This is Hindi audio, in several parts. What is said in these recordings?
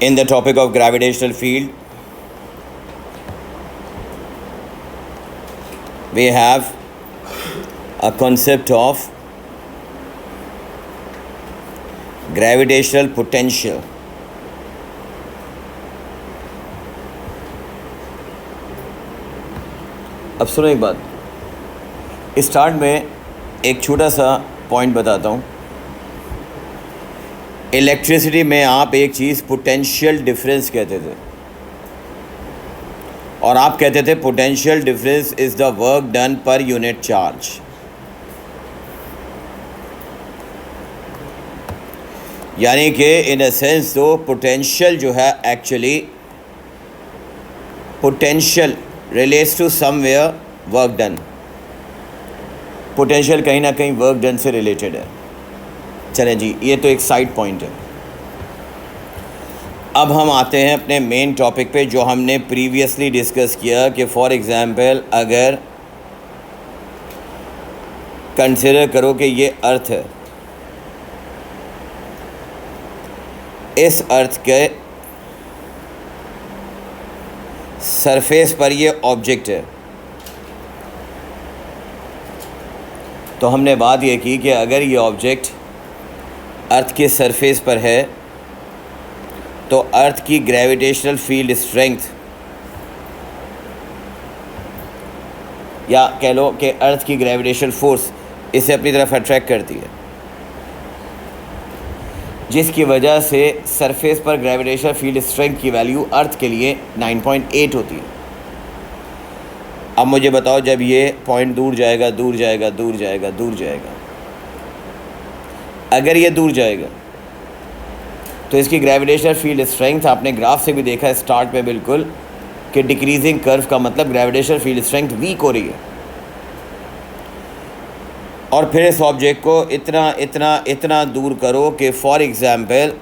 in the topic of gravitational field, we have a concept of gravitational potential. अब सुनो एक बात, स्टार्ट में एक छोटा सा पॉइंट बताता हूँ। इलेक्ट्रिसिटी में आप एक चीज़ पोटेंशियल डिफरेंस कहते थे, और आप कहते थे potential difference is the work done per unit charge. यानी कि इन अ सेंस तो पोटेंशियल जो है actually potential relates to somewhere work done. Potential कहीं ना कहीं वर्क डन से रिलेटेड है। चलें जी, ये तो एक साइड पॉइंट है। अब हम आते हैं अपने मेन टॉपिक पे जो हमने प्रीवियसली डिस्कस किया कि फॉर एग्ज़ाम्पल अगर कंसिडर करो कि ये अर्थ है, इस अर्थ के सरफेस पर ये ऑब्जेक्ट है, तो हमने बात ये की कि अगर ये ऑब्जेक्ट अर्थ के सरफेस पर है तो अर्थ की ग्रेविटेशनल फील्ड स्ट्रेंथ, या कह लो कि अर्थ की ग्रेविटेशनल फोर्स इसे अपनी तरफ अट्रैक्ट करती है, जिसकी वजह से सरफेस पर ग्रेविटेशनल फील्ड स्ट्रेंथ की वैल्यू अर्थ के लिए 9.8 होती है। अब मुझे बताओ, जब ये पॉइंट दूर जाएगा, दूर जाएगा, दूर जाएगा, दूर जाएगा, अगर ये दूर जाएगा तो इसकी ग्रेविटेशनल फील्ड स्ट्रेंथ आपने ग्राफ से भी देखा है स्टार्ट में बिल्कुल कि डिक्रीजिंग कर्व का मतलब ग्रेविटेशनल फील्ड स्ट्रेंथ वीक हो रही है। और फिर इस ऑब्जेक्ट को इतना इतना इतना दूर करो कि फॉर एग्ज़ाम्पल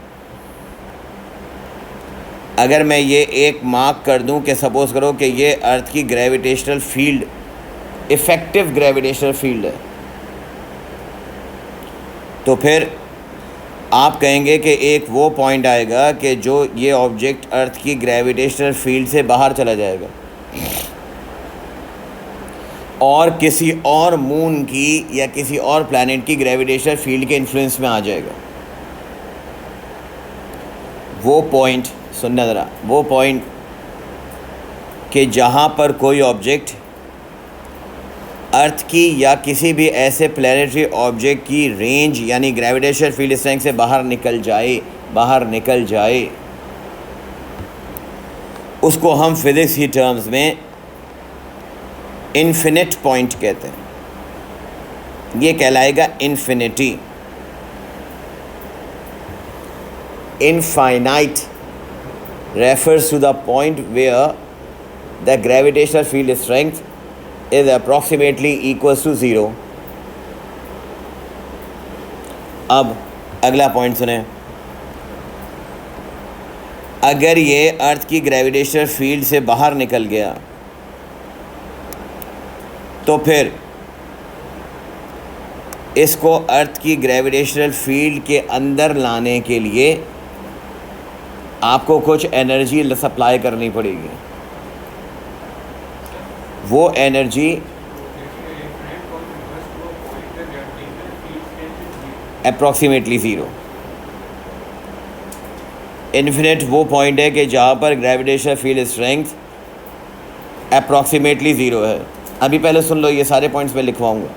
अगर मैं ये एक मार्क कर दूं कि सपोज़ करो कि ये अर्थ की gravitational field effective gravitational field है, तो फिर आप कहेंगे कि एक वो पॉइंट आएगा कि जो ये ऑब्जेक्ट अर्थ की ग्रेविटेशनल फील्ड से बाहर चला जाएगा और किसी और मून की या किसी और प्लैनेट की ग्रेविटेशनल फील्ड के इन्फ्लुएंस में आ जाएगा। वो पॉइंट सुनना ज़रा, वो पॉइंट कि जहाँ पर कोई ऑब्जेक्ट अर्थ की या किसी भी ऐसे प्लैनेटरी ऑब्जेक्ट की रेंज यानी ग्रेविटेशनल फील्ड स्ट्रेंथ से बाहर निकल जाए, उसको हम फिज़िक्स की टर्म्स में इन्फिनिट पॉइंट कहते हैं। ये कहलाएगा infinity. Infinite refers to the point where the gravitational field strength is approximately equals to 0. अब अगला पॉइंट सुने, अगर ये अर्थ की ग्रेविटेशनल फील्ड से बाहर निकल गया तो फिर इसको अर्थ की ग्रेविटेशनल फील्ड के अंदर लाने के लिए आपको कुछ एनर्जी सप्लाई करनी पड़ेगी। वो एनर्जी अप्रॉक्सीमेटली 0। इन्फिनिट वो पॉइंट है कि जहाँ पर ग्रेविटेशनल फील्ड स्ट्रेंथ अप्रॉक्सीमेटली 0 है। अभी पहले सुन लो, ये सारे पॉइंट्स मैं लिखवाऊंगा।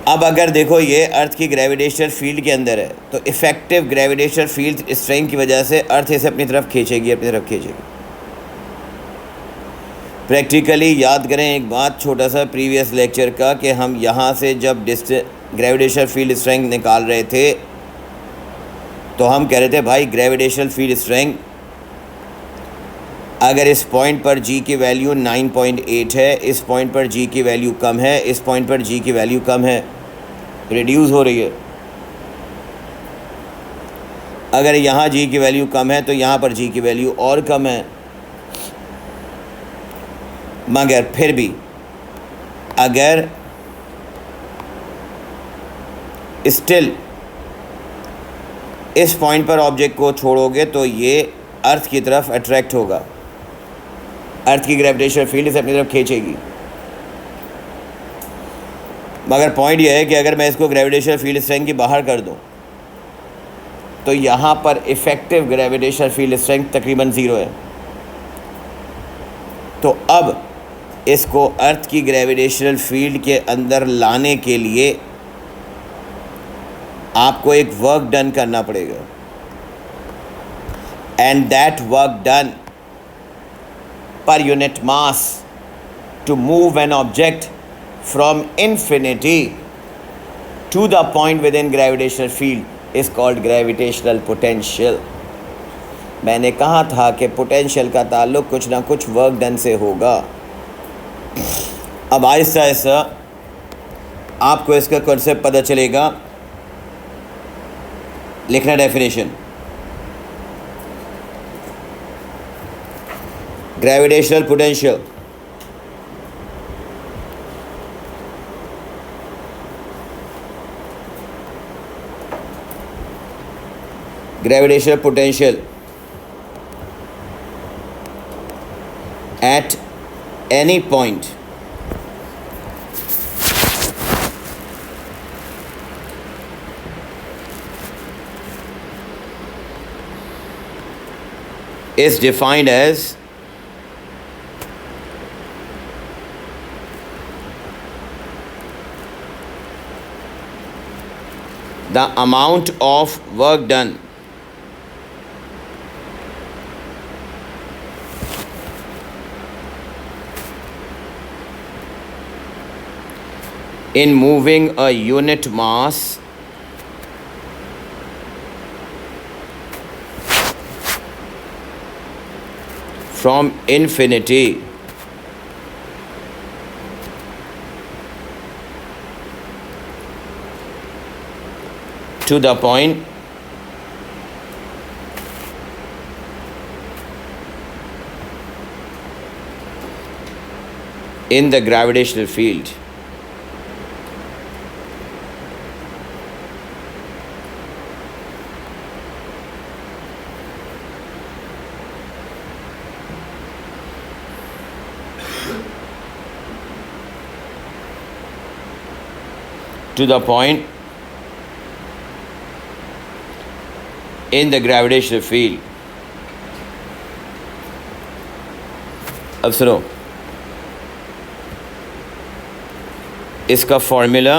अब अगर देखो ये अर्थ की ग्रेविटेशनल फील्ड के अंदर है तो इफ़ेक्टिव ग्रेविटेशनल फील्ड स्ट्रेंथ की वजह से अर्थ इसे अपनी तरफ खींचेगी। प्रैक्टिकली याद करें एक बात, छोटा सा प्रीवियस लेक्चर का, कि हम यहाँ से जब ग्रेविटेशनल फील्ड स्ट्रेंथ निकाल रहे थे तो हम कह रहे थे भाई ग्रेविटेशनल फील्ड स्ट्रेंथ अगर इस पॉइंट पर जी की वैल्यू 9.8 है, इस पॉइंट पर जी की वैल्यू कम है, इस पॉइंट पर जी की वैल्यू कम है, रिड्यूस हो रही है। अगर यहाँ जी की वैल्यू कम है तो यहाँ पर जी की वैल्यू और कम है। मगर फिर भी अगर स्टिल इस पॉइंट पर ऑब्जेक्ट को छोड़ोगे तो ये अर्थ की तरफ अट्रैक्ट होगा, अर्थ की ग्रेविटेशनल फील्ड इसे अपनी तरफ खींचेगी। मगर पॉइंट यह है कि अगर मैं इसको ग्रेविटेशनल फील्ड स्ट्रेंथ की बाहर कर दूं तो यहाँ पर इफ़ेक्टिव ग्रेविटेशनल फील्ड स्ट्रेंथ तकरीबन 0 है। तो अब इसको अर्थ की ग्रेविटेशनल फील्ड के अंदर लाने के लिए आपको एक वर्क डन करना पड़ेगा, and that work done per unit mass to move an object from infinity to the point within gravitational field is called gravitational potential. मैंने कहा था कि पोटेंशियल का ताल्लुक कुछ ना कुछ वर्क डन से होगा। अब आहिस्ता आहिस्ता आपको इसका कॉन्सेप्ट पता चलेगा। लिखना definition, gravitational potential gravitational potential at any point is defined as the amount of work done in moving a unit mass from infinity to the point in the gravitational field. To the point in the gravitational field. अब सुनो, इसका फॉर्मूला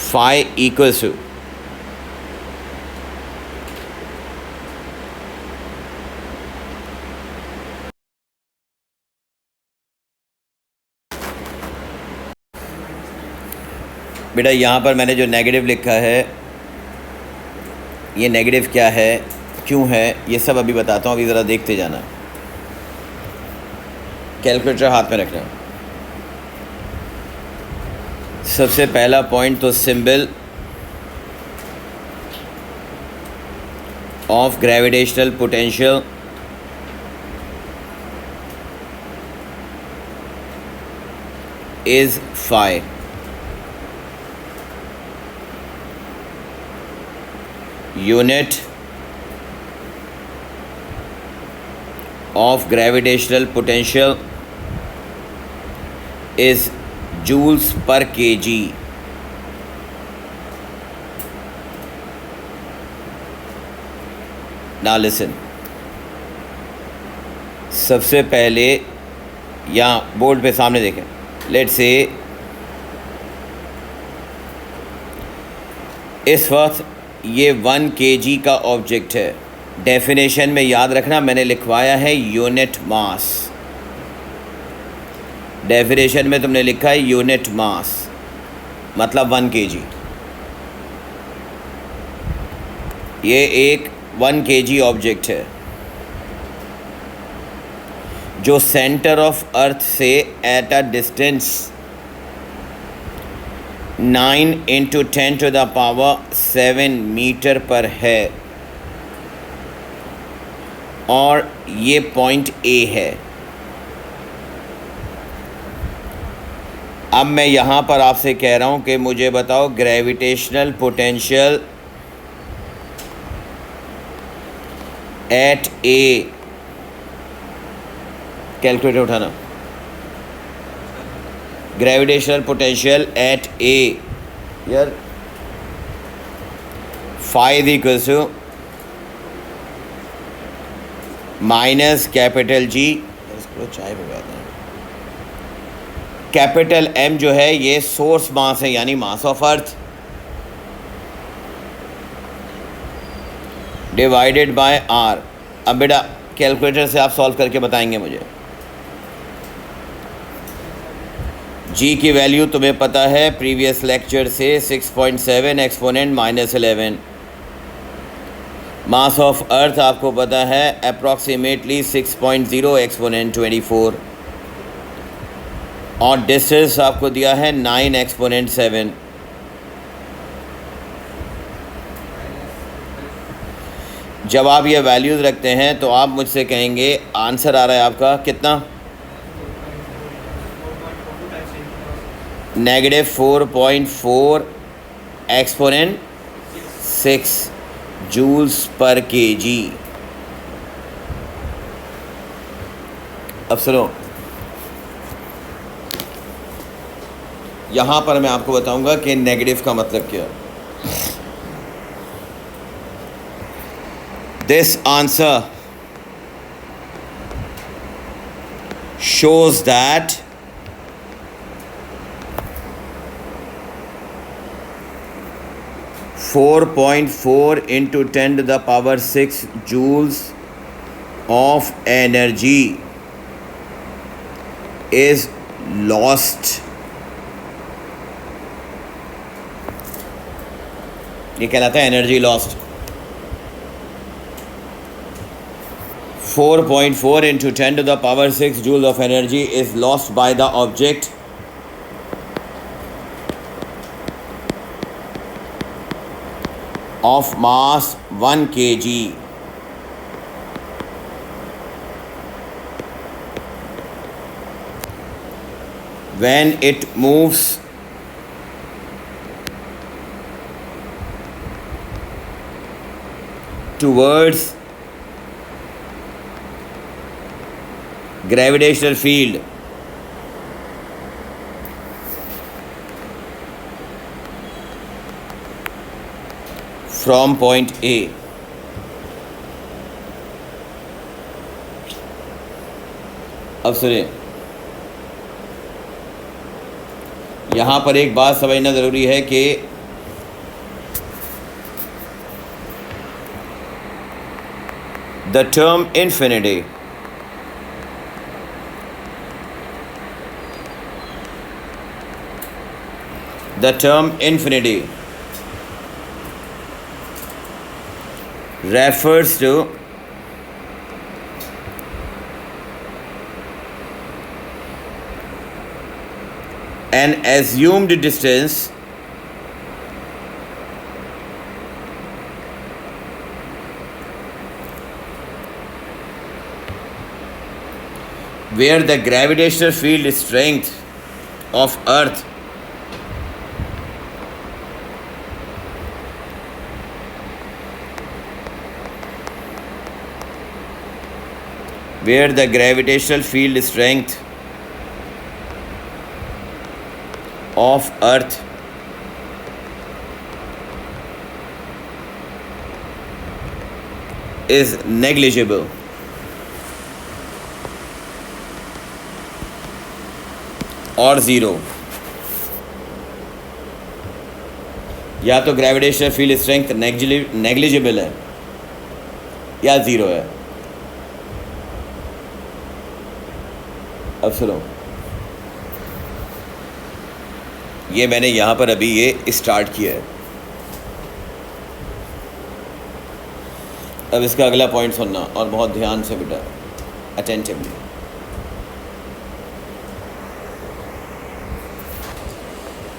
phi equals to बेटा यहाँ पर मैंने जो नेगेटिव लिखा है, ये नेगेटिव क्या है, क्यों है, ये सब अभी बताता हूँ। अभी ज़रा देखते जाना, कैलकुलेटर हाथ में रखना। सबसे पहला पॉइंट तो symbol of gravitational potential is phi। Unit of gravitational potential is joules per kg। Now listen, सबसे पहले यहाँ बोर्ड पे सामने देखें, लेट्स से इस वक्त ये 1 kg का ऑब्जेक्ट है। डेफिनेशन में याद रखना मैंने लिखवाया है यूनिट मास। डेफिनेशन में तुमने लिखा है यूनिट मास, मतलब 1 kg। ये एक 1 kg ऑब्जेक्ट है जो सेंटर ऑफ अर्थ से एट अ डिस्टेंस 9 × 10⁻⁷ मीटर पर है, और ये पॉइंट ए है। अब मैं यहाँ पर आपसे कह रहा हूँ कि मुझे बताओ gravitational potential at A, calculator उठाना, ग्रेविटेशनल पोटेंशियल एट ए यार, five equals to minus capital G, इसको चाय लगाते हैं, कैपिटल एम जो है ये सोर्स मास है यानी mass of earth, divided by R. अब बेटा कैलकुलेटर से आप सॉल्व करके बताएंगे मुझे। जी की वैल्यू तुम्हें पता है प्रीवियस लेक्चर से 6.7 एक्सपोनेंट -11। मास ऑफ अर्थ आपको पता है अप्रॉक्सीमेटली 6.0 एक्सपोनेंट 24 और डिस्टेंस आपको दिया है 9 एक्सपोनेंट 7। जब आप ये वैल्यूज़ रखते हैं तो आप मुझसे कहेंगे आंसर आ रहा है आपका कितना, -4.4 एक्सपोनेंट 6 जूल्स पर केजी। अब सुनो, यहाँ पर मैं आपको बताऊंगा कि नेगेटिव का मतलब क्या है। This answer shows that (4.4 into 10 to the power 6 joules of energy is lost. ये कहलाता है energy lost. 4.4 into 10 to the power 6 joules of energy is lost by the object of mass 1 kg when it moves towards gravitational field from point A. अब सुनिए, यहाँ पर एक बात समझना ज़रूरी है कि the term infinity refers to an assumed distance where the gravitational field strength of Earth is negligible और ज़ीरो। या तो ग्रेविटेशनल फील्ड स्ट्रेंथ नेग्लिजिबल है या ज़ीरो है। अब सुनो, ये मैंने यहाँ पर अभी ये स्टार्ट किया है। अब इसका अगला पॉइंट सुनना और बहुत ध्यान से बेटा, अटेंटिवली।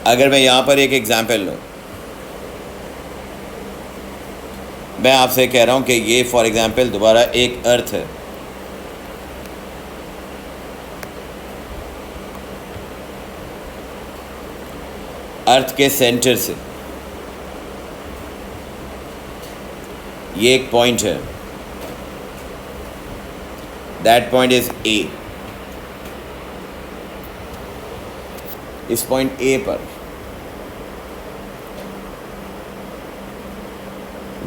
अगर मैं यहाँ पर एक एग्जाम्पल लूँ, मैं आपसे कह रहा हूँ कि ये फॉर एग्जाम्पल दोबारा एक अर्थ है, अर्थ के सेंटर से, ये एक पॉइंट है, दैट पॉइंट इज ए। इस पॉइंट ए पर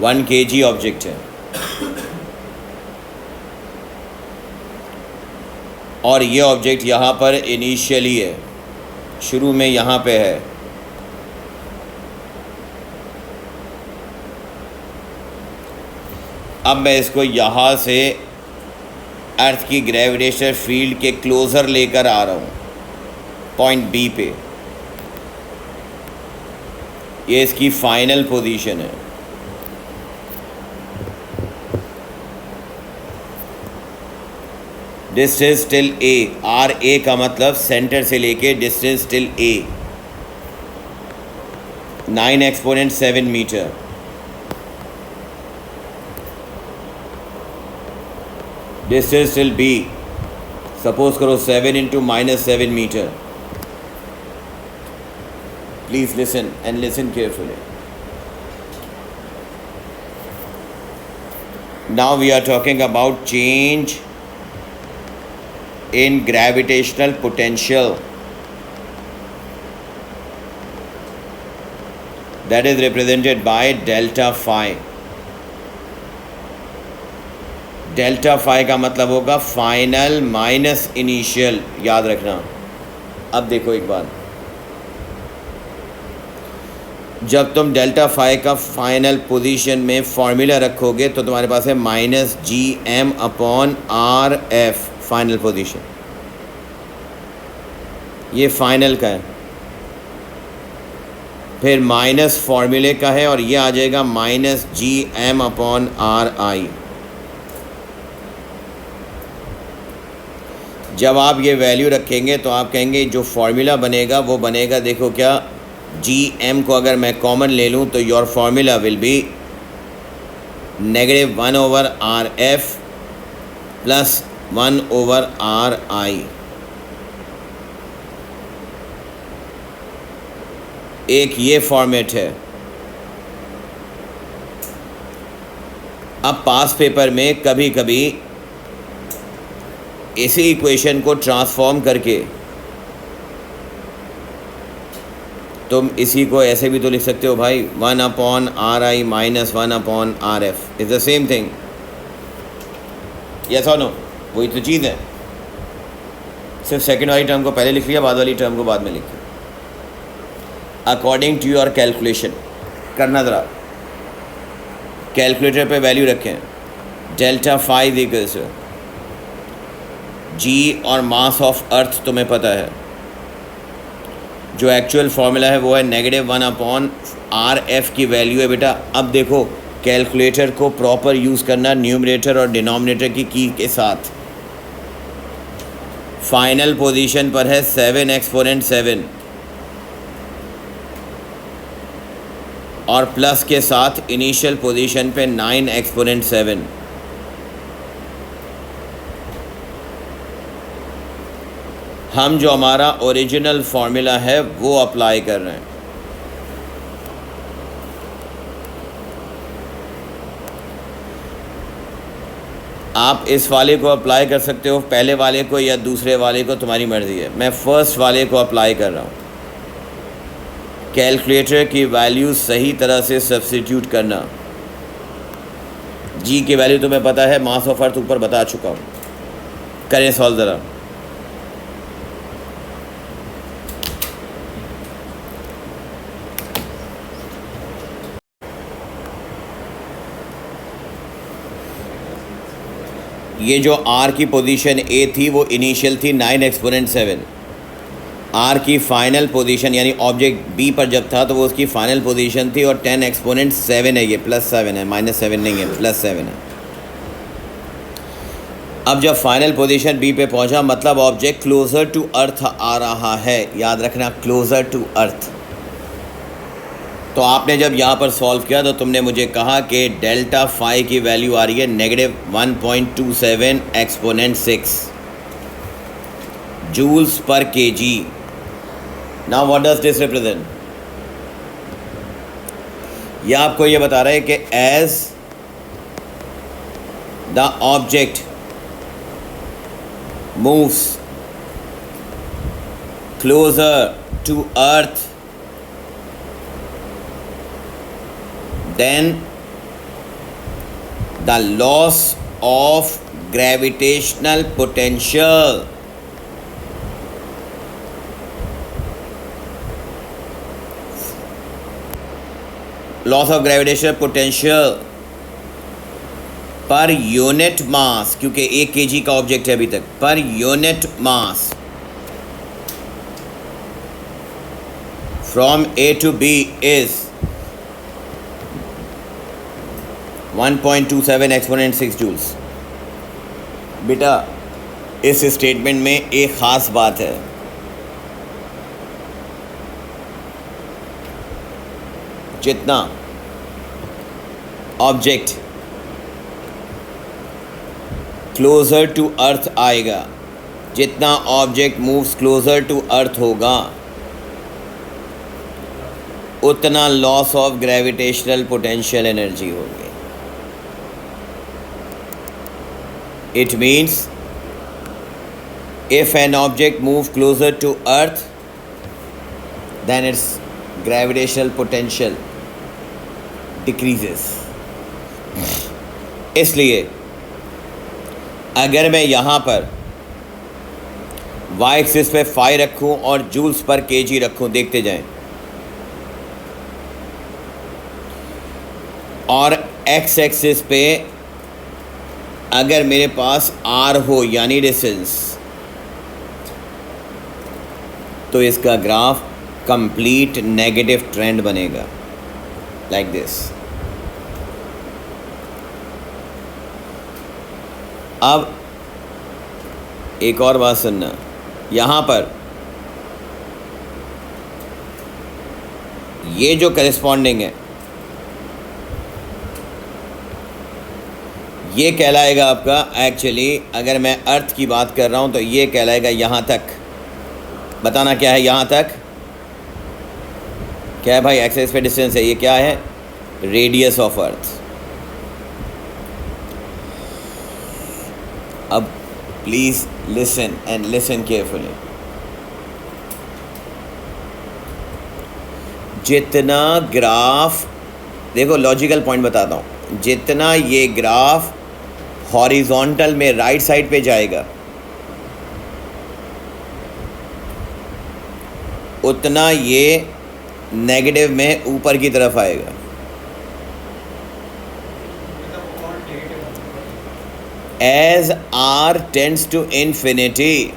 1 kg ऑब्जेक्ट है और ये ऑब्जेक्ट यहाँ पर इनिशियली है, शुरू में यहाँ पे है। अब मैं इसको यहाँ से अर्थ की ग्रेविटेशनल फील्ड के क्लोज़र लेकर आ रहा हूँ पॉइंट बी पे। ये इसकी फाइनल पोजीशन है। Distance till A, r A का मतलब सेंटर से लेके distance till A 9 exponent 7 metre. Distance till B suppose करो 7 into -7 metre. Please listen and listen carefully. Now we are talking about change in gravitational potential that is represented by delta phi। Delta phi का मतलब होगा फाइनल माइनस इनिशियल, याद रखना। अब देखो एक बात, जब तुम डेल्टा फाई का फाइनल पोजीशन में फॉर्मूला रखोगे तो तुम्हारे पास है -gm/RF फाइनल पोजीशन, ये फाइनल का है। फिर माइनस फॉर्मूले का है और ये आ जाएगा -gm/RI। जब आप ये वैल्यू रखेंगे तो आप कहेंगे जो फॉर्मूला बनेगा वो बनेगा, देखो क्या, gm को अगर मैं कॉमन ले लूँ तो your formula will be -1/RF plus 1/RI। एक ये फॉर्मेट है। अब पास पेपर में कभी कभी इसी इक्वेशन को ट्रांसफॉर्म करके तुम इसी को ऐसे भी तो लिख सकते हो भाई, 1/RI minus 1/RF is the same thing. Yes और नो, वही तो चीज़ है, सिर्फ सेकंड वाली टर्म को पहले लिख लिया, बाद वाली टर्म को बाद में लिखिए अकॉर्डिंग टू योर कैलकुलेशन। करना ज़रा, कैलकुलेटर पे वैल्यू रखें, डेल्टा फाई इक्वल्स जी और मास ऑफ अर्थ तुम्हें पता है, जो एक्चुअल फार्मूला है वो है -1/RF की वैल्यू है बेटा। अब देखो कैलकुलेटर को प्रॉपर यूज़ करना न्यूमरेटर और डिनोमिनेटर की के साथ। फाइनल पोजीशन पर है 7 एक्सपोनेंट 7 और प्लस के साथ इनिशियल पोजीशन पे 9 एक्सपोनेंट 7। हम जो हमारा ओरिजिनल फार्मूला है वो अप्लाई कर रहे हैं। आप इस वाले को अप्लाई कर सकते हो, पहले वाले को या दूसरे वाले को, तुम्हारी मर्ज़ी है। मैं फ़र्स्ट वाले को अप्लाई कर रहा हूँ। कैलकुलेटर की वैल्यू सही तरह से सब्स्टिट्यूट करना। जी की वैल्यू तुम्हें पता है, मास ऑफ अर्थ ऊपर बता चुका हूँ। करें सॉल्व ज़रा। ये जो आर की पोजीशन ए थी वो इनिशियल थी 9 एक्सपोनेंट 7। आर की फाइनल पोजीशन यानी ऑब्जेक्ट बी पर जब था तो वो उसकी फाइनल पोजीशन थी और 10 एक्सपोनेंट 7 है, ये +7 है, -7 नहीं है, +7 है। अब जब फाइनल पोजीशन बी पे पहुंचा मतलब ऑब्जेक्ट क्लोज़र टू अर्थ आ रहा है, याद रखना क्लोज़र टू अर्थ। तो आपने जब यहाँ पर सॉल्व किया तो तुमने मुझे कहा कि डेल्टा फाई की वैल्यू आ रही है -1.27 एक्सपोनेंट 6 जूल्स पर kg। Now what does this represent? यह आपको ये बता रहा है कि as the object moves closer to earth then the loss of gravitational potential per unit mass, क्योंकि 1 kg का ऑब्जेक्ट है अभी तक, per unit mass from A to B is 1.27 exponent 6 joules. बेटा इस स्टेटमेंट में एक ख़ास बात है, जितना ऑब्जेक्ट क्लोज़र टू अर्थ आएगा, जितना object moves closer to earth होगा, उतना loss of gravitational potential energy होगी। It means if an object moves closer to earth, then its gravitational potential decreases। इसलिए अगर मैं यहाँ पर y एक्सिस पे फाई रखूँ और जूल्स पर kg रखूँ, देखते जाएं, और x एक्सिस पे अगर मेरे पास r हो यानी डिस्टेंस, तो इसका ग्राफ कंप्लीट नेगेटिव ट्रेंड बनेगा, लाइक दिस। अब एक और बात सुनना, यहाँ पर ये जो करस्पॉन्डिंग है, ये कहलाएगा आपका, एक्चुअली अगर मैं अर्थ की बात कर रहा हूँ तो ये कहलाएगा यहाँ तक। बताना क्या है यहाँ तक? क्या है भाई? एक्सिस पे डिस्टेंस है, ये क्या है? Radius of earth. अब please listen and listen carefully. जितना ग्राफ, देखो लॉजिकल पॉइंट बताता हूँ, जितना ये ग्राफ हॉरिजॉन्टल में राइट साइड पे जाएगा, उतना ये नेगेटिव में ऊपर की तरफ आएगा। As r tends to infinity,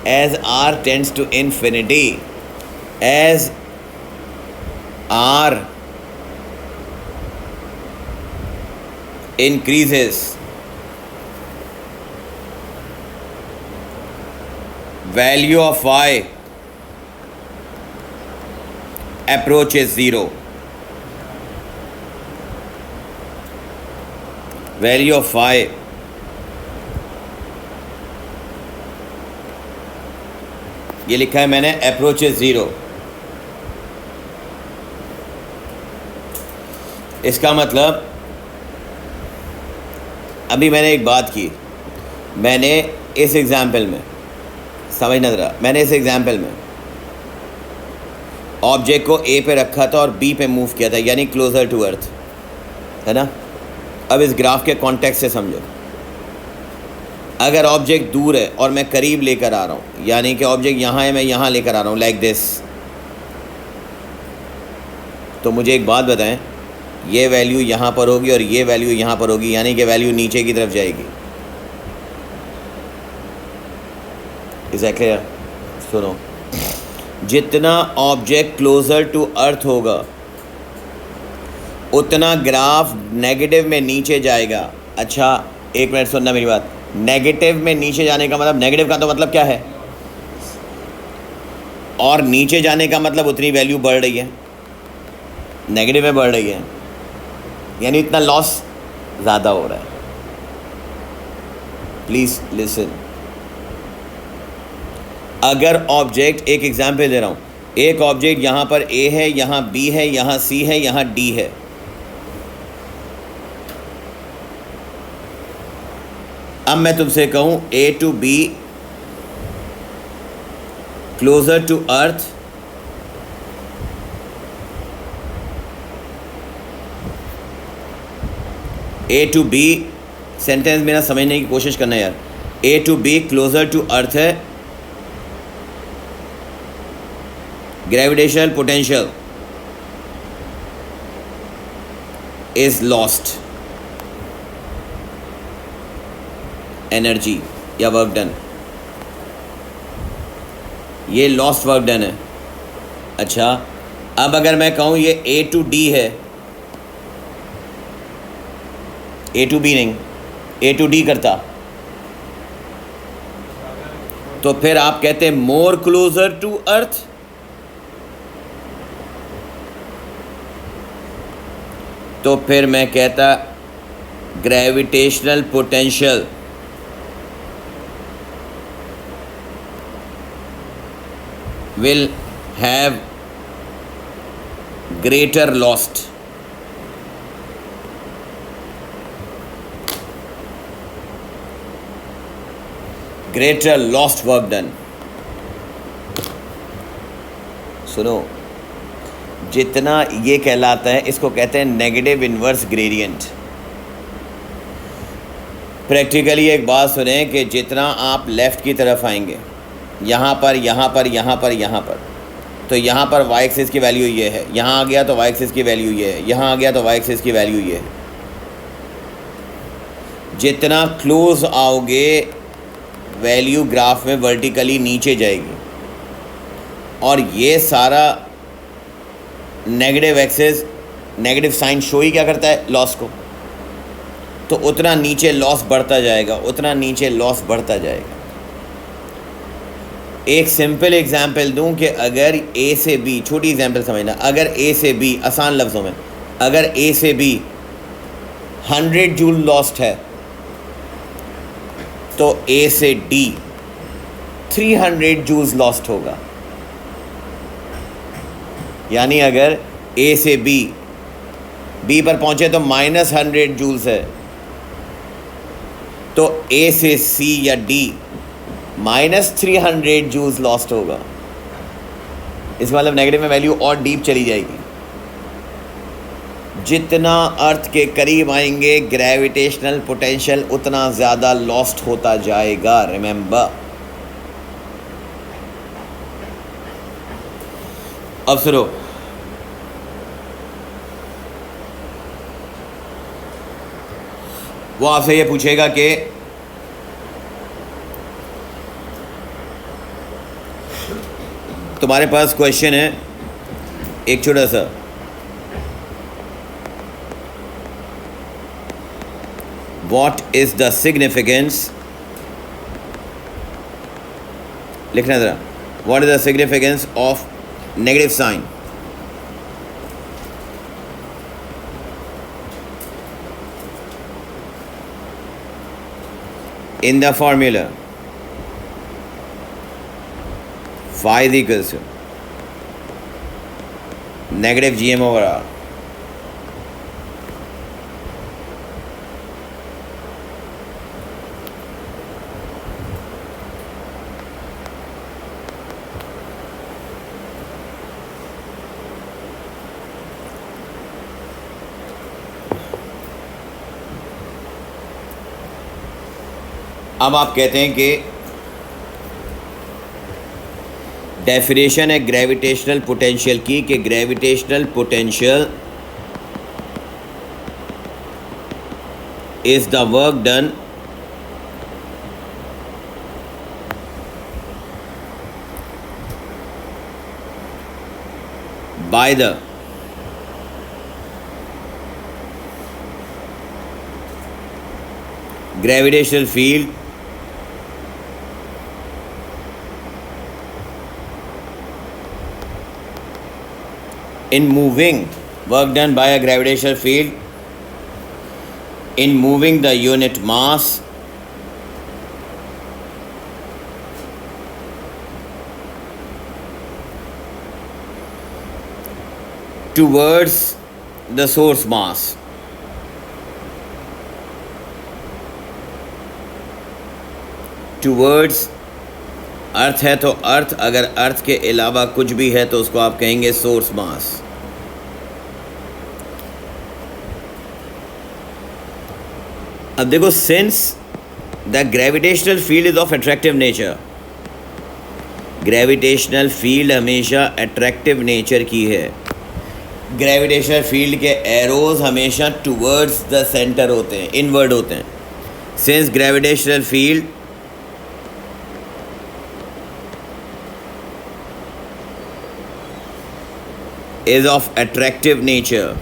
as r tends to infinity, as r increases, value of y approaches 0. Value of y ये लिखा है मैंने, अप्रोचेस 0। इसका मतलब, अभी मैंने एक बात की, मैंने इस एग्जाम्पल में, समझना ज़रा, मैंने इस एग्जाम्पल में ऑब्जेक्ट को ए पे रखा था और बी पे मूव किया था, यानी क्लोज़र टू अर्थ, है ना। अब इस ग्राफ के कॉन्टेक्स्ट से समझो, अगर ऑब्जेक्ट दूर है और मैं करीब लेकर आ रहा हूँ, यानी कि ऑब्जेक्ट यहाँ है, मैं यहाँ लेकर आ रहा हूँ, लाइक दिस, तो मुझे एक बात बताएं, ये वैल्यू यहाँ पर होगी और ये वैल्यू यहाँ पर होगी, यानी कि वैल्यू नीचे की तरफ जाएगी। Is that clear? सुनो, जितना ऑब्जेक्ट क्लोज़र टू अर्थ होगा, उतना ग्राफ नेगेटिव में नीचे जाएगा। अच्छा एक मिनट सुनना मेरी बात, नेगेटिव में नीचे जाने का मतलब, नेगेटिव का तो मतलब क्या है, और नीचे जाने का मतलब उतनी वैल्यू बढ़ रही है, नेगेटिव में बढ़ रही है, यानी इतना लॉस ज़्यादा हो रहा है। प्लीज़ लिसन, अगर ऑब्जेक्ट, एक एग्जाम्पल दे रहा हूँ, एक ऑब्जेक्ट यहाँ पर ए है, यहाँ बी है, यहाँ सी है, यहाँ डी है। अब मैं तुमसे कहूँ a to b closer to earth, a to b, sentence मेरा समझने की कोशिश करना यार। A to b closer to earth है, gravitational potential is lost energy या वर्क डन, ये लॉस्ट वर्क डन है। अच्छा, अब अगर मैं कहूँ ये ए टू डी है, ए टू बी नहीं, ए टू डी करता, तो फिर आप कहते हैं मोर क्लोजर टू अर्थ। तो फिर मैं कहता gravitational potential will have greater lost, greater lost work done। सुनो, जितना ये कहलाता है इसको कहते हैं नेगेटिव इन्वर्स ग्रेडियंट। प्रैक्टिकली एक बात सुने कि जितना आप लेफ़्ट की तरफ आएंगे, यहाँ पर, यहाँ पर, यहाँ पर, यहाँ पर, तो यहाँ पर वाई एक्सिस की वैल्यू ये है, यहाँ आ गया तो वाई एक्सिस की वैल्यू ये है, यहाँ आ गया तो वाई एक्सिस की वैल्यू ये है। जितना क्लोज आओगे वैल्यू ग्राफ में वर्टिकली नीचे जाएगी, और ये सारा negative axis, negative sign show ही क्या करता है, लॉस को। तो उतना नीचे लॉस बढ़ता जाएगा, उतना नीचे लॉस बढ़ता जाएगा। एक सिंपल एग्जांपल दूं कि अगर ए से बी, छोटी एग्जांपल समझना, अगर ए से बी, आसान लफ्ज़ों में, अगर ए से बी 100 जूल लॉस्ट है, तो ए से डी 300 जूल्स लॉस्ट होगा। यानी अगर ए से बी पर पहुंचे तो -100 जूल्स है, तो ए से सी या डी -300 जूल्स लॉस्ट होगा। इसका मतलब नेगेटिव में वैल्यू और डीप चली जाएगी। जितना अर्थ के करीब आएंगे ग्रेविटेशनल पोटेंशियल उतना ज़्यादा लॉस्ट होता जाएगा। रिमेंबर। अब सुनो, वो आपसे ये पूछेगा कि तुम्हारे पास क्वेश्चन है एक छोटा सा, व्हाट इज द सिग्निफिकेंस, लिखना ज़रा, what is the significance of negative sign in the formula phi is equals to negative gm over r। अब आप कहते हैं कि डेफिनेशन है ग्रेविटेशनल पोटेंशियल की, कि gravitational potential is the work done by the gravitational field in moving, work done by a gravitational field in moving the unit mass towards the source mass. Towards अर्थ है तो अर्थ, अगर अर्थ के अलावा कुछ भी है तो उसको आप कहेंगे सोर्स मास। अब देखो, since the gravitational field is of attractive nature, gravitational field हमेशा अट्रैक्टिव नेचर की है। ग्रेविटेशनल फील्ड के एरोज हमेशा टूवर्ड्स द सेंटर होते हैं, इनवर्ड होते हैं। Since gravitational field is of attractive nature,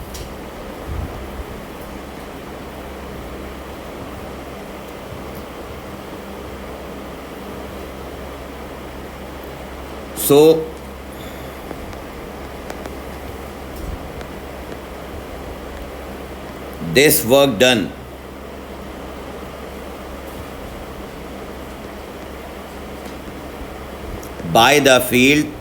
so this work done by the field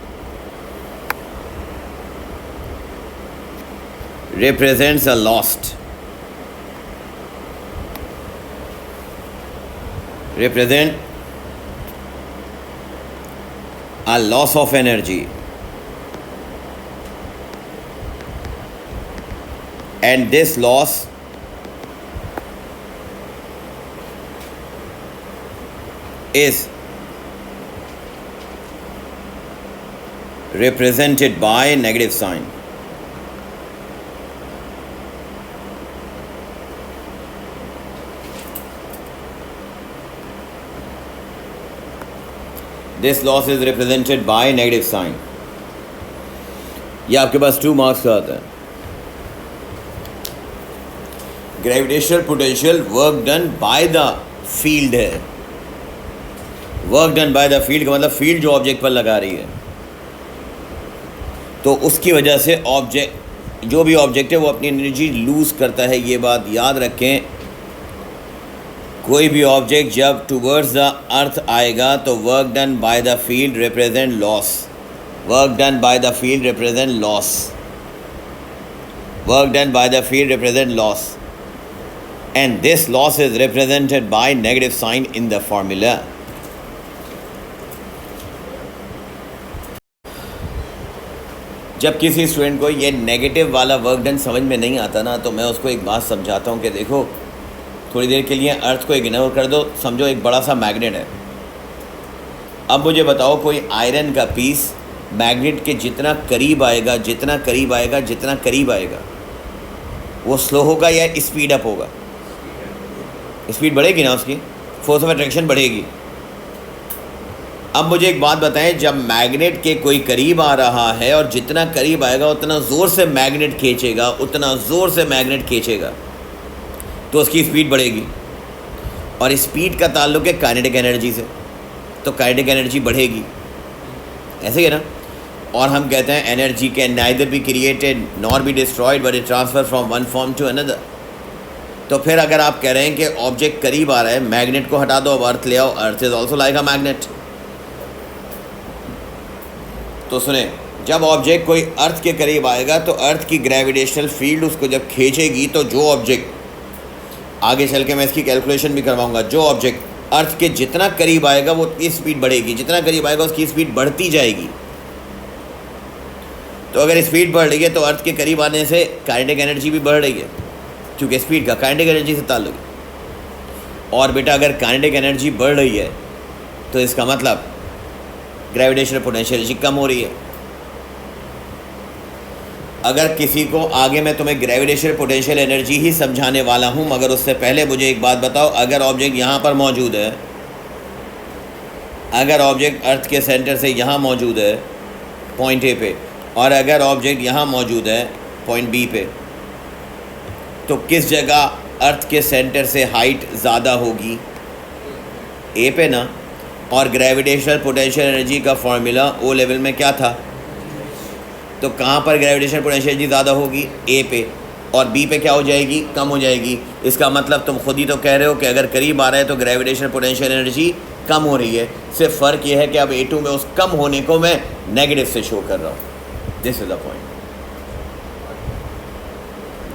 represents a lost, represent a loss of energy, and this loss is represented by negative sign. This loss is represented by negative sign. ये आपके पास 2 मार्क्स का आता है। Gravitational potential work done by the field है। Work done by the field का मतलब फील्ड जो ऑब्जेक्ट पर लगा रही है, तो उसकी वजह से ऑब्जेक्ट, जो भी ऑब्जेक्ट है वो अपनी एनर्जी लूज़ करता है। ये बात याद रखें, कोई भी ऑब्जेक्ट जब टूवर्ड्स द अर्थ आएगा तो work done by the field represent loss, work done by the field represent loss, work done by the field represent loss, and this loss is represented by negative sign in the formula. जब किसी स्टूडेंट को ये नेगेटिव वाला वर्क डन समझ में नहीं आता ना, तो मैं उसको एक बात समझाता हूँ कि देखो, थोड़ी देर के लिए अर्थ को इग्नोर कर दो, समझो एक बड़ा सा मैग्नेट है। अब मुझे बताओ, कोई आयरन का पीस मैग्नेट के जितना करीब आएगा, जितना करीब आएगा, जितना करीब आएगा, वो स्लो होगा या स्पीड अप होगा? स्पीड बढ़ेगी ना, उसकी फोर्स ऑफ अट्रैक्शन बढ़ेगी। अब मुझे एक बात बताएं, जब मैग्नेट के कोई करीब आ रहा है और जितना करीब आएगा उतना ज़ोर से मैग्नेट खींचेगा, उतना ज़ोर से मैग्नेट खींचेगा, तो उसकी स्पीड बढ़ेगी। और स्पीड का ताल्लुक है काइनेटिक एनर्जी से, तो काइनेटिक एनर्जी बढ़ेगी, ऐसे ही ना। और हम कहते हैं energy can neither be created nor be destroyed but it transfer from one form to another. तो फिर अगर आप कह रहे हैं कि ऑब्जेक्ट करीब आ रहा है, मैग्नेट को हटा दो, अब अर्थ ले आओ, earth is also like a magnet. तो सुने, जब ऑब्जेक्ट कोई अर्थ के करीब आएगा तो अर्थ की ग्रेविटेशनल फील्ड उसको जब खींचेगी, तो जो ऑब्जेक्ट, आगे चल के मैं इसकी कैलकुलेशन भी करवाऊंगा, जो ऑब्जेक्ट अर्थ के जितना करीब आएगा वो उतनी स्पीड बढ़ेगी, जितना करीब आएगा उसकी स्पीड बढ़ती जाएगी। तो अगर स्पीड बढ़ रही है तो अर्थ के करीब आने से काइनेटिक एनर्जी भी बढ़ रही है, क्योंकि स्पीड का काइनेटिक एनर्जी से ताल्लुक है। और बेटा, अगर काइनेटिक एनर्जी बढ़ रही है तो इसका मतलब ग्रेविटेशनल पोटेंशियल एनर्जी कम हो रही है। अगर किसी को आगे मैं तुम्हें ग्रेविटेशनल पोटेंशियल एनर्जी ही समझाने वाला हूँ, मगर उससे पहले मुझे एक बात बताओ, अगर ऑब्जेक्ट यहाँ पर मौजूद है, अगर ऑब्जेक्ट अर्थ के सेंटर से यहाँ मौजूद है पॉइंट ए पे, और अगर ऑब्जेक्ट यहाँ मौजूद है पॉइंट बी पे, तो किस जगह अर्थ के सेंटर से हाइट ज़्यादा होगी? ए पे ना। और ग्रेविटेशनल पोटेंशियल एनर्जी का फॉर्मूला ओ लेवल में क्या था? तो कहाँ पर ग्रेविटेशनल पोटेंशियल एनर्जी ज़्यादा होगी? ए पे। और बी पे क्या हो जाएगी? कम हो जाएगी। इसका मतलब तुम खुद ही तो कह रहे हो कि अगर करीब आ रहा है तो ग्रेविटेशनल पोटेंशियल एनर्जी कम हो रही है। सिर्फ फ़र्क ये है कि अब A2 में उस कम होने को मैं नेगेटिव से शो कर रहा हूँ। This is the point.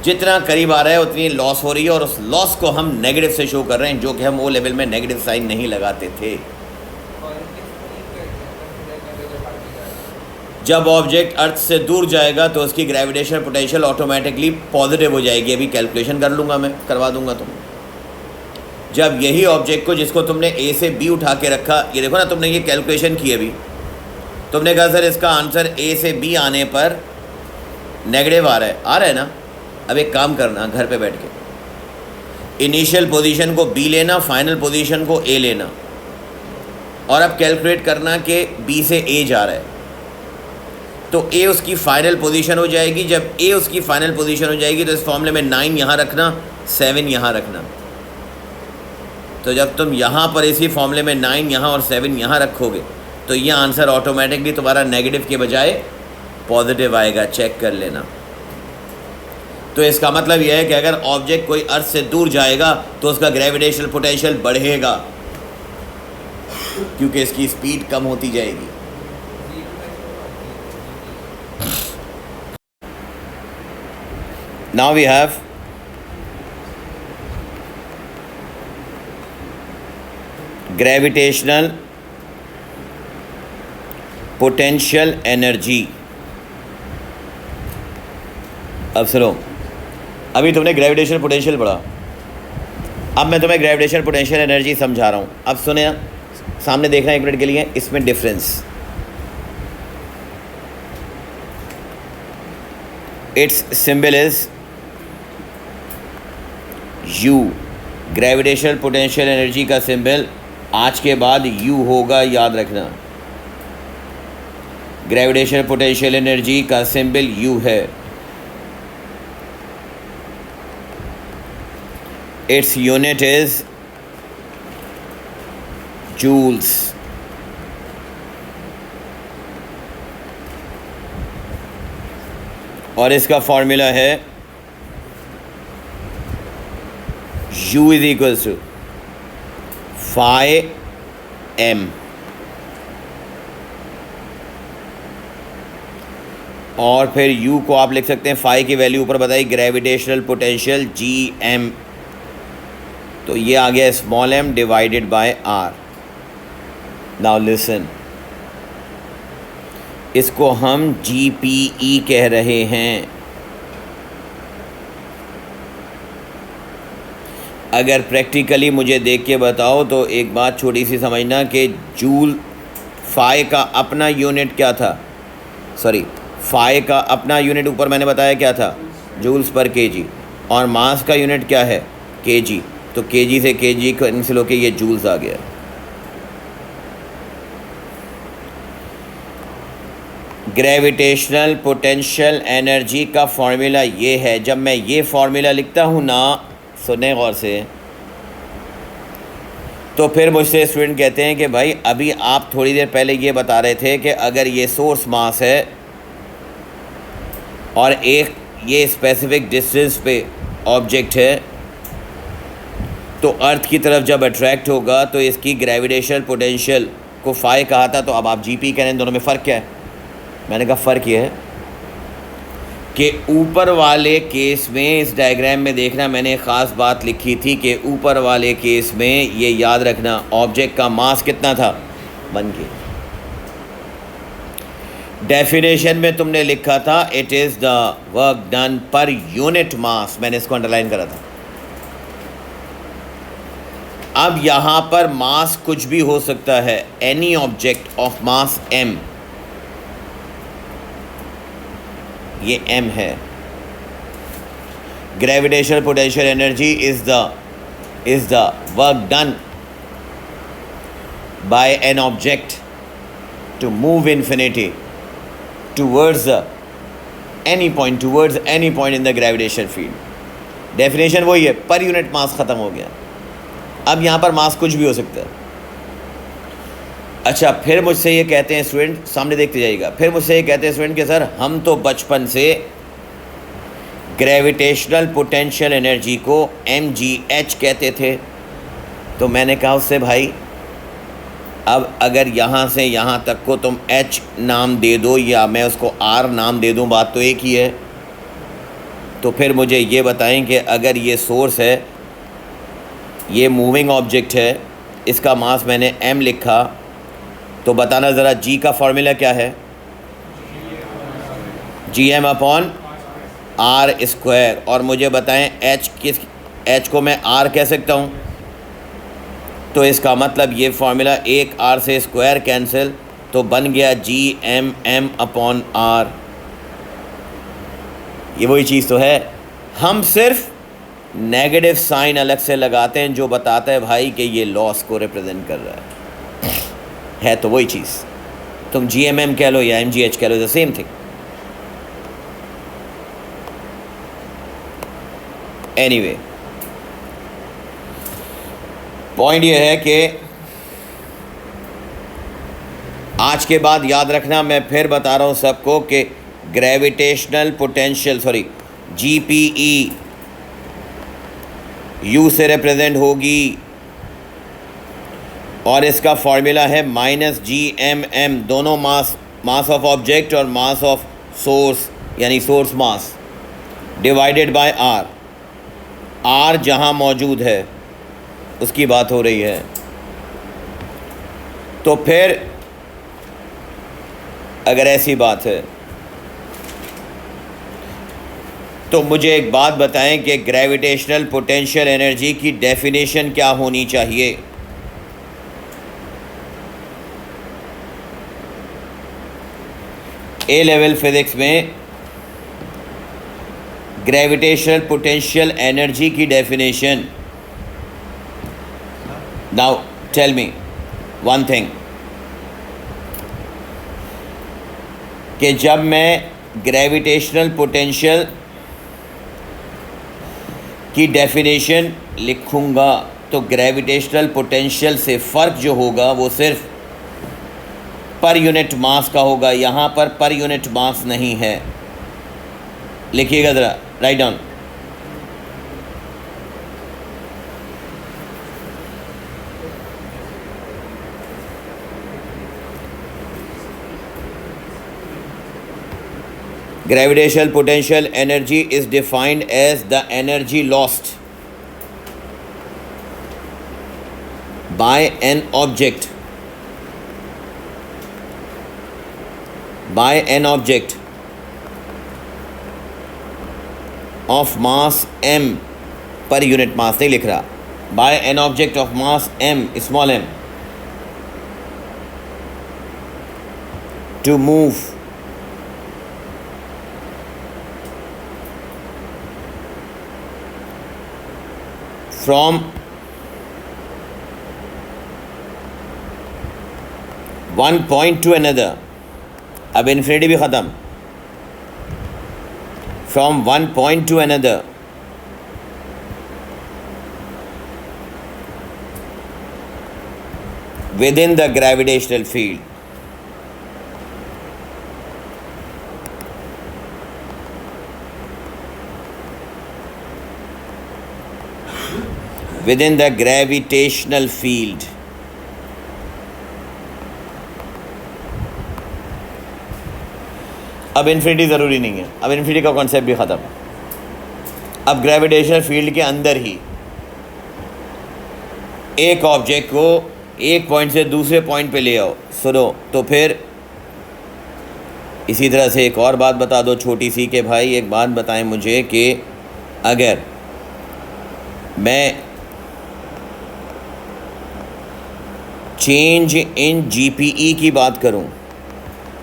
जितना करीब आ रहा है उतनी लॉस हो रही है, और उस लॉस को हम नेगेटिव से शो कर रहे हैं, जो कि हम वो लेवल में नेगेटिव साइन नहीं लगाते थे। जब ऑब्जेक्ट अर्थ से दूर जाएगा तो उसकी ग्रेविटेशनल पोटेंशियल ऑटोमेटिकली पॉजिटिव हो जाएगी। अभी कैलकुलेशन कर लूँगा, मैं करवा दूंगा तुम। जब यही ऑब्जेक्ट को, जिसको तुमने ए से बी उठा के रखा, ये देखो ना, तुमने ये कैलकुलेशन की अभी, तुमने कहा सर इसका आंसर ए से बी आने पर नेगेटिव आ रहा है ना। अब एक काम करना, घर पे बैठ के इनिशियल पोजीशन को बी लेना, फाइनल पोजीशन को ए लेना, और अब कैलकुलेट करना कि बी से ए जा रहा है, तो ए उसकी फाइनल पोजीशन हो जाएगी। जब ए उसकी फाइनल पोजीशन हो जाएगी तो इस फॉर्मूले में 9 यहाँ रखना, 7 यहाँ रखना। तो जब तुम यहाँ पर इसी फॉर्मूले में 9 यहाँ और 7 यहाँ रखोगे तो ये आंसर ऑटोमेटिकली तुम्हारा नेगेटिव के बजाय पॉजिटिव आएगा। चेक कर लेना। तो इसका मतलब यह है कि अगर ऑब्जेक्ट कोई अर्थ से दूर जाएगा तो उसका ग्रेविटेशनल पोटेंशियल बढ़ेगा, क्योंकि इसकी स्पीड कम होती जाएगी। Now we have gravitational potential energy। अब सुनो, अभी तुमने ग्रेविटेशनल पोटेंशियल पढ़ा, अब मैं तुम्हें ग्रेविटेशनल पोटेंशियल एनर्जी समझा रहा हूँ। अब सुने, सामने देखना एक मिनट के लिए, इसमें difference. Its symbol is U। Gravitational potential energy का सिंबल आज के बाद U होगा, याद रखना। ग्रेविटेशनल पोटेंशियल एनर्जी का सिंबल U है। Its unit is joules. और इसका फॉर्मूला है U is equals to phi m, और फिर U को आप लिख सकते हैं, फाई की वैल्यू ऊपर बताई, ग्रेविटेशनल पोटेंशियल Gm। तो ये आ गया small m divided by r। Now listen, इसको हम GPE कह रहे हैं। अगर प्रैक्टिकली मुझे देख के बताओ तो एक बात छोटी सी समझना कि जूल, फाई का अपना यूनिट क्या था, सॉरी फाई का अपना यूनिट ऊपर मैंने बताया क्या था, जूल्स पर केजी, और मास का यूनिट क्या है, केजी। तो केजी से केजी कैंसिल होके ये जूल्स आ गया। ग्रेविटेशनल पोटेंशियल एनर्जी का फॉर्मूला ये है। जब मैं ये फॉर्मूला लिखता हूँ ना, सुने गौर से, तो फिर मुझसे स्टूडेंट कहते हैं कि भाई अभी आप थोड़ी देर पहले ये बता रहे थे कि अगर ये सोर्स मास है और एक ये स्पेसिफिक डिस्टेंस पे ऑब्जेक्ट है, तो अर्थ की तरफ जब अट्रैक्ट होगा तो इसकी ग्रेविटेशनल पोटेंशियल को फाई कहा था। तो अब आप जीपी कह रहे हैं, दोनों में फ़र्क क्या है? मैंने कहा फ़र्क ये है कि ऊपर वाले केस में, इस डायग्राम में देखना, मैंने ख़ास बात लिखी थी कि ऊपर वाले केस में ये याद रखना, ऑब्जेक्ट का मास कितना था, 1 के। डेफिनेशन में तुमने लिखा था it is the work done per unit मास, मैंने इसको अंडरलाइन करा था। अब यहाँ पर मास कुछ भी हो सकता है, any object of mass m, ये m है। Gravitational potential energy is the work done by an object to move infinity towards any point in the gravitation field. Definition वही है, पर यूनिट मास ख़त्म हो गया। अब यहाँ पर मास कुछ भी हो सकता है। अच्छा, फिर मुझसे ये कहते हैं स्टूडेंट, सामने देखते जाइएगा, फिर मुझसे ये कहते हैं स्टूडेंट कि सर हम तो बचपन से ग्रेविटेशनल पोटेंशियल एनर्जी को mgh कहते थे। तो मैंने कहा उससे भाई अब अगर यहाँ से यहाँ तक को तुम h नाम दे दो या मैं उसको r नाम दे दूँ, बात तो एक ही है। तो फिर मुझे ये बताएं कि अगर ये सोर्स है, ये मूविंग ऑब्जेक्ट है, इसका मास मैंने m लिखा, तो बताना ज़रा g का फार्मूला क्या है? gm upon r square. और मुझे बताएं h को मैं r कह सकता हूँ, तो इसका मतलब ये फार्मूला एक r से स्क्वायर कैंसिल, तो बन गया gm अपॉन r। ये वही चीज़ तो है, हम सिर्फ नेगेटिव साइन अलग से लगाते हैं जो बताता है भाई कि ये लॉस को रिप्रेजेंट कर रहा है तो वही चीज़। तुम GMM कह लो या MGH कह लो, the same thing. Anyway, point ये है कि आज के बाद याद रखना, मैं फिर बता रहा हूँ सबको कि ग्रेविटेशनल पोटेंशियल GPE U से रिप्रेजेंट होगी और इसका फॉर्मूला है -GMM, दोनों मास ऑफ ऑब्जेक्ट और मास ऑफ सोर्स यानी source mass divided by R जहाँ मौजूद है उसकी बात हो रही है। तो फिर अगर ऐसी बात है तो मुझे एक बात बताएं कि ग्रेविटेशनल पोटेंशियल एनर्जी की डेफिनेशन क्या होनी चाहिए? ए लेवल फिजिक्स में ग्रेविटेशनल पोटेंशियल एनर्जी की definition. Now tell me one thing, कि जब मैं ग्रेविटेशनल पोटेंशियल की डेफिनेशन लिखूंगा तो ग्रेविटेशनल पोटेंशियल से फ़र्क जो होगा वो सिर्फ पर यूनिट मास का होगा। यहाँ पर यूनिट मास नहीं है, लिखिएगा ज़रा, write down. Gravitational potential energy is defined as the energy lost by an object of mass m, पर यूनिट मास नहीं लिख रहा, by an object of mass m, small m, to move from one point to another। अब इन्फिनिटी भी ख़त्म, from one point to another within the gravitational field। within the gravitational field। अब इन्फिनिटी ज़रूरी नहीं है, अब इन्फिनिटी का कॉन्सेप्ट भी ख़त्म। अब ग्रेविटेशनल फील्ड के अंदर ही एक ऑब्जेक्ट को एक पॉइंट से दूसरे पॉइंट पे ले आओ। सुनो, तो फिर इसी तरह से एक और बात बता दो छोटी सी, कि भाई एक बात बताएं मुझे कि अगर मैं चेंज इन GPE की बात करूं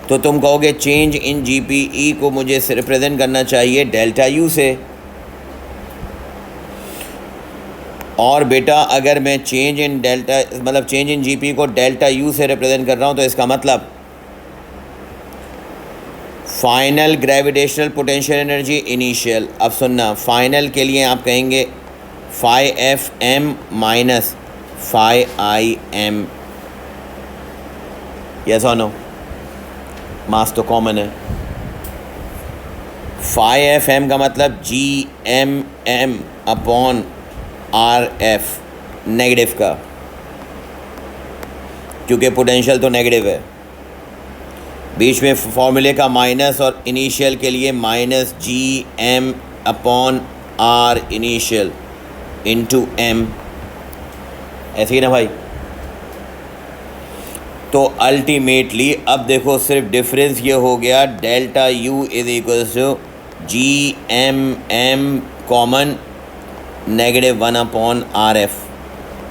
तो तुम कहोगे चेंज इन GPE को मुझे रिप्रेजेंट करना चाहिए डेल्टा U से। और बेटा अगर मैं चेंज इन GPE को डेल्टा U से रिप्रेजेंट कर रहा हूं तो इसका मतलब final gravitational potential energy initial. अब सुनना, फाइनल के लिए आप कहेंगे phi f m minus phi i m, yes और नो? मास तो कॉमन है। फाई एफ एम का मतलब G m m upon r f negative का, क्योंकि पोटेंशियल तो नेगेटिव है। बीच में फॉर्मूले का माइनस और इनिशियल के लिए minus G m upon r initial into m, ऐसे ही ना भाई। तो अल्टीमेटली अब देखो सिर्फ डिफरेंस ये हो गया, delta U is equals to G m m common negative 1 upon r f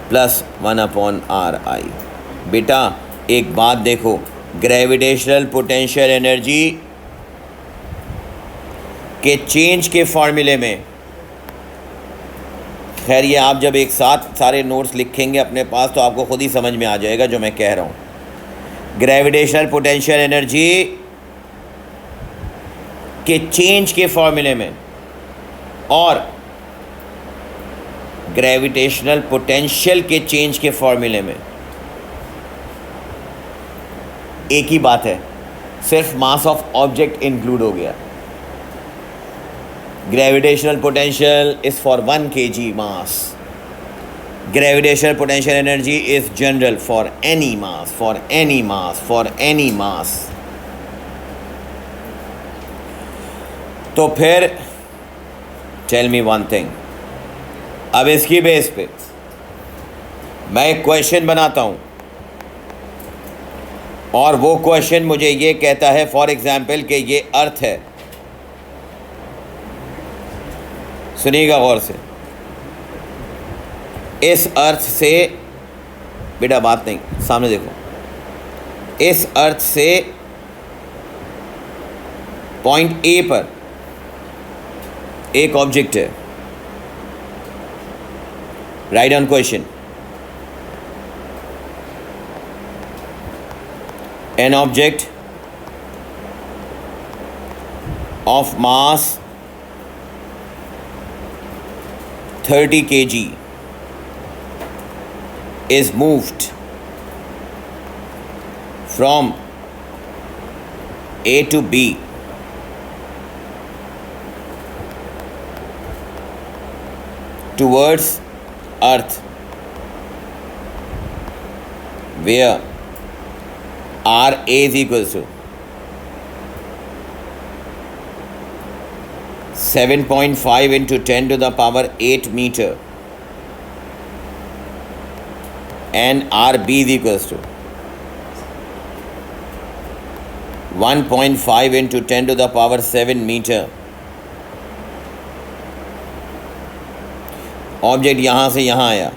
plus 1 upon r i. बेटा एक बात देखो, ग्रेविटेशनल पोटेंशियल एनर्जी के चेंज के फॉर्मूले में, खैर ये आप जब एक साथ सारे नोट्स लिखेंगे अपने पास तो आपको खुद ही समझ में आ जाएगा जो मैं कह रहा हूँ। ग्रेविटेशनल पोटेंशियल एनर्जी के चेंज के फॉर्मूले में और ग्रेविटेशनल पोटेंशियल के चेंज के फॉर्मूले में एक ही बात है, सिर्फ मास ऑफ ऑब्जेक्ट इंक्लूड हो गया। Gravitational potential is for 1 kg mass, gravitational potential energy is general for any mass, for any mass, for any mass. तो फिर टेल मी वन थिंग, अब इसकी बेस पे मैं एक क्वेश्चन बनाता हूं और वो क्वेश्चन मुझे ये कहता है फॉर एग्जाम्पल कि ये अर्थ है, सुनिएगा गौर से, इस अर्थ से, बेटा बात नहीं सामने देखो, इस अर्थ से पॉइंट ए पर एक ऑब्जेक्ट है, write down question, an object of mass 30 kg is moved from A to B towards Earth, where R A is equals to 7.5 into 10 to the power 8 meter and R B is equals to 1.5 into 10 to the power 7 meter। Object यहाँ से यहाँ आया,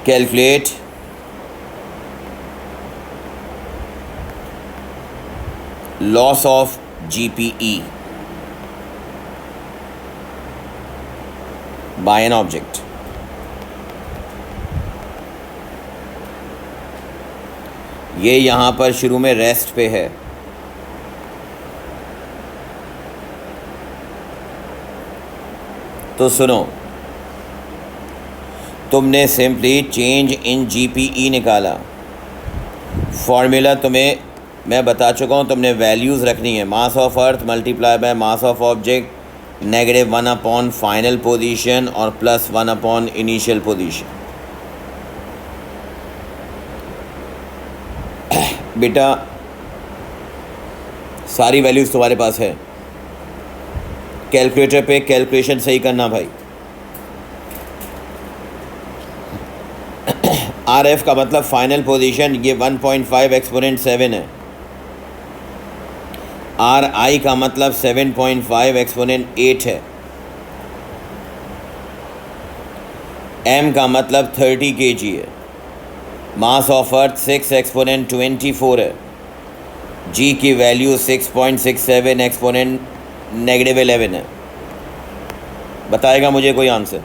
calculate loss of GPE by an object. ये यहाँ पर शुरू में रेस्ट पे है, तो सुनो, तुमने सिंपली चेंज इन GPE निकाला, फॉर्मूला तुम्हें मैं बता चुका हूँ, तुमने वैल्यूज़ रखनी है, मास of earth multiply by mass of object negative 1 upon final position और प्लस 1 अपॉन इनिशियल पोजीशन। बेटा सारी वैल्यूज़ तुम्हारे पास है, कैलकुलेटर पे कैलकुलेशन सही करना भाई। आर एफ का मतलब फाइनल पोजीशन, ये 1.5 एक्सपोनेंट 7 है। आर आई का मतलब 7.5 एक्सपोनेंट 8 है। एम का मतलब 30 kg है। मास ऑफ अर्थ 6 एक्सपोनेंट 24 है। जी की वैल्यू 6.67 एक्सपोनेंट नेगेटिव 11 है। बताएगा मुझे कोई answer?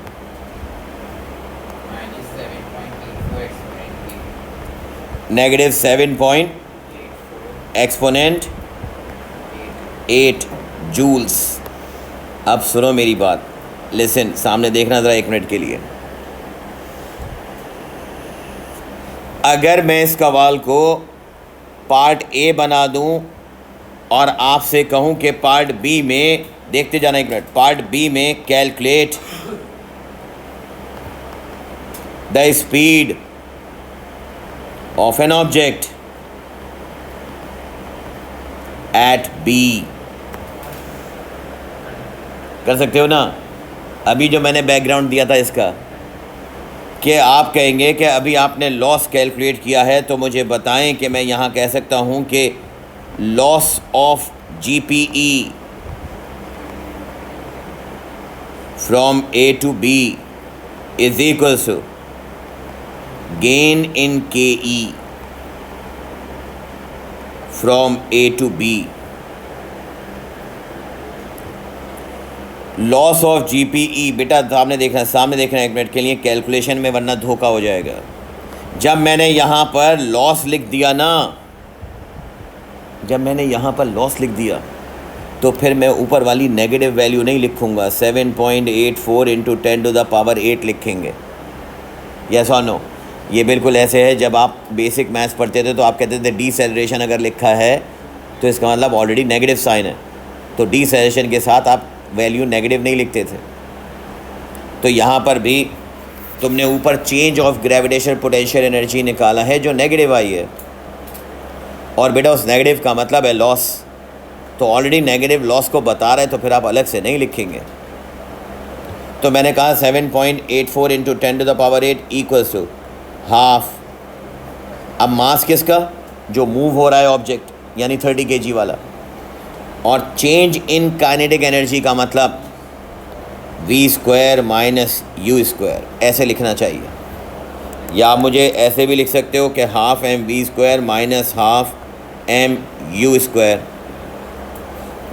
Negative 7 point exponent 8 joules. अब सुनो मेरी बात, लिसन, सामने देखना ज़रा 1 मिनट के लिए। अगर मैं इस सवाल को पार्ट ए बना दूं और आपसे कहूं कि पार्ट बी में, देखते जाना 1 मिनट, पार्ट बी में calculate the speed of an object at B. कर सकते हो ना? अभी जो मैंने बैकग्राउंड दिया था इसका, कि आप कहेंगे कि अभी आपने लॉस कैलकुलेट किया है, तो मुझे बताएं कि मैं यहाँ कह सकता हूँ कि loss of GPE from A to B is equals to gain in KE from A to B। Loss of GPE, बेटा सामने देखना एक मिनट के लिए कैलकुलेशन में, वरना धोखा हो जाएगा। जब मैंने यहाँ पर लॉस लिख दिया ना, तो फिर मैं ऊपर वाली नेगेटिव वैल्यू नहीं लिखूँगा, 7.84 इंटू 10⁸ लिखेंगे। यस और नो? ये बिल्कुल ऐसे है, जब आप बेसिक मैथ्स पढ़ते थे तो आप कहते थे डीसेलरेशन अगर लिखा है तो इसका मतलब ऑलरेडी नेगेटिव साइन है, तो डीसेलरेशन के साथ आप वैल्यू नेगेटिव नहीं लिखते थे। तो यहाँ पर भी तुमने ऊपर change of gravitational potential energy निकाला है जो नेगेटिव आई है, और बेटा उस नेगेटिव का मतलब है लॉस, तो ऑलरेडी नेगेटिव लॉस को बता रहा है, तो फिर आप अलग से नहीं लिखेंगे। तो मैंने कहा 7.84 इंटू 10⁸ इक्वल्स टू हाफ। अब मास किसका? जो मूव हो रहा है ऑब्जेक्ट, यानी 30 kg वाला, और चेंज इन काइनेटिक एनर्जी का मतलब v² माइनस u², ऐसे लिखना चाहिए। या आप मुझे ऐसे भी लिख सकते हो कि half mv² minus half mu²,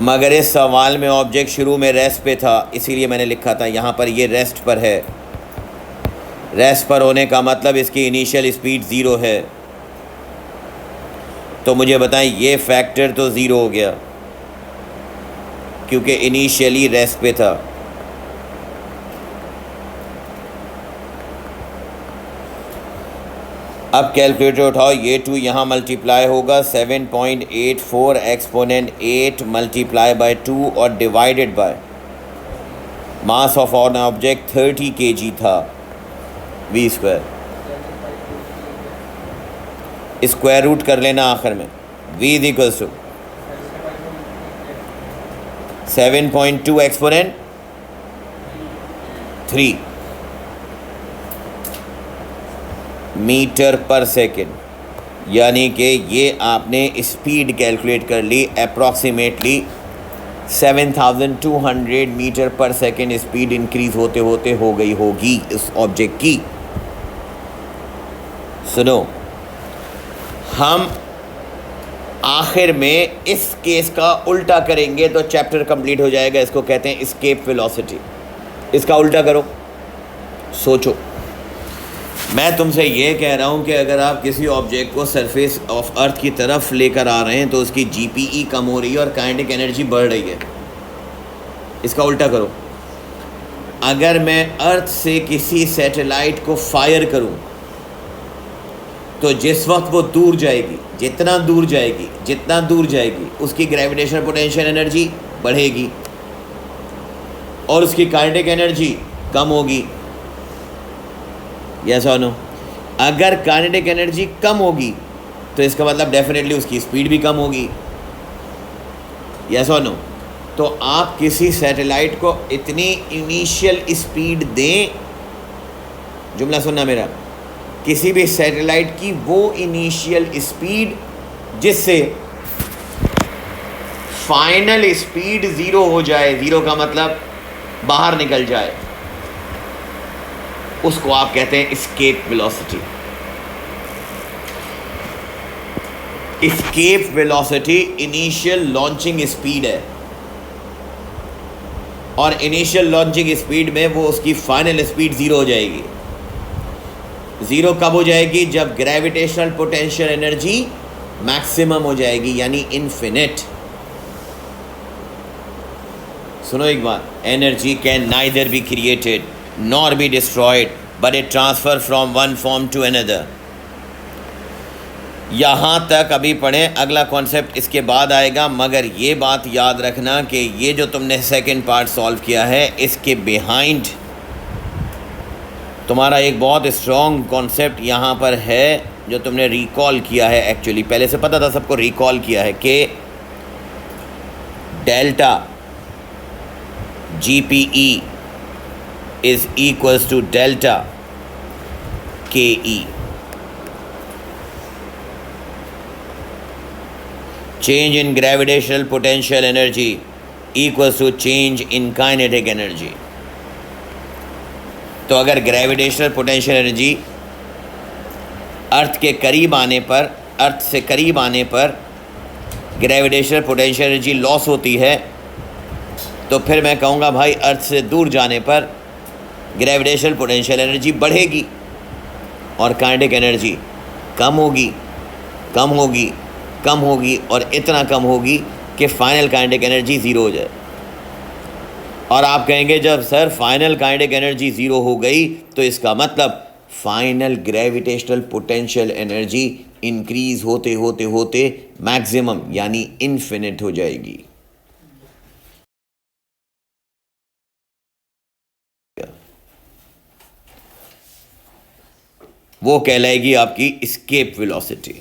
मगर इस सवाल में ऑब्जेक्ट शुरू में रेस्ट पे था, इसीलिए मैंने लिखा था। यहाँ पर ये रेस्ट पर है, रेस्ट पर होने का मतलब इसकी इनिशियल स्पीड 0 है। तो मुझे बताएं, ये फैक्टर तो 0 हो गया क्योंकि इनिशियली रेस्ट पे था। अब कैलकुलेटर उठाओ, ये 2 यहाँ मल्टीप्लाई होगा, 7.84 एक्सपोनेंट 8 मल्टीप्लाई बाय 2 और divided by mass of on object 30 kg था, v²। स्क्वायर रूट कर लेना आखिर में, v is equals to 7.2 exponent 3 metre per second, यानी कि ये आपने स्पीड कैलकुलेट कर ली, approximately 7200 metre per second speed increase होते होते हो गई होगी इस ऑब्जेक्ट की। सुनो, हम आखिर में इस केस का उल्टा करेंगे तो चैप्टर कंप्लीट हो जाएगा। इसको कहते हैं एस्केप वेलोसिटी। इसका उल्टा करो, सोचो। मैं तुमसे ये कह रहा हूँ कि अगर आप किसी ऑब्जेक्ट को सरफेस ऑफ अर्थ की तरफ लेकर आ रहे हैं तो उसकी GPE कम हो रही है और काइनेटिक एनर्जी बढ़ रही है। इसका उल्टा करो, अगर मैं अर्थ से किसी सैटेलाइट को फायर करूँ तो जिस वक्त वो दूर जाएगी, जितना दूर जाएगी उसकी ग्रेविटेशनल पोटेंशियल एनर्जी बढ़ेगी और उसकी काइनेटिक एनर्जी कम होगी। यस और नो? अगर काइनेटिक एनर्जी कम होगी तो इसका मतलब डेफिनेटली उसकी स्पीड भी कम होगी। यस और नो? तो आप किसी सैटेलाइट को इतनी इनिशियल स्पीड दें, जुमला सुनना मेरा, किसी भी सैटेलाइट की वो इनिशियल स्पीड जिससे फाइनल स्पीड 0 हो जाए, 0 का मतलब बाहर निकल जाए, उसको आप कहते हैं escape velocity. Escape velocity initial launching speed है, और इनिशियल लॉन्चिंग स्पीड में वो उसकी फाइनल स्पीड 0 हो जाएगी। 0 कब हो जाएगी? जब ग्रेविटेशनल पोटेंशियल एनर्जी मैक्सिमम हो जाएगी, यानी इन्फिनिट। सुनो एक बात, energy can neither be created nor be destroyed but it transfer from one form to another। यहाँ तक अभी पढ़ें, अगला कॉन्सेप्ट इसके बाद आएगा, मगर ये बात याद रखना कि ये जो तुमने सेकंड पार्ट सॉल्व किया है, इसके बिहाइंड तुम्हारा एक बहुत स्ट्रॉन्ग कॉन्सेप्ट यहाँ पर है जो तुमने रिकॉल किया है। एक्चुअली पहले से पता था सबको, रिकॉल किया है कि delta GPE is equals to delta KE. Change in gravitational potential energy equals to change in kinetic energy. तो अगर ग्रेविटेशनल पोटेंशियल एनर्जी अर्थ के करीब आने पर, अर्थ से करीब आने पर ग्रेविटेशनल पोटेंशियल एनर्जी लॉस होती है, तो फिर मैं कहूँगा भाई अर्थ से दूर जाने पर ग्रेविटेशनल पोटेंशियल एनर्जी बढ़ेगी और काइनेटिक एनर्जी कम होगी, कम होगी, कम होगी और इतना कम होगी कि फाइनल काइनेटिक एनर्जी ज़ीरो हो जाए। और आप कहेंगे जब sir final kinetic energy zero हो गई तो इसका मतलब final gravitational potential energy increase होते होते होते मैक्सिमम यानी इन्फिनिट हो जाएगी। वो कहलाएगी आपकी एस्केप वेलोसिटी।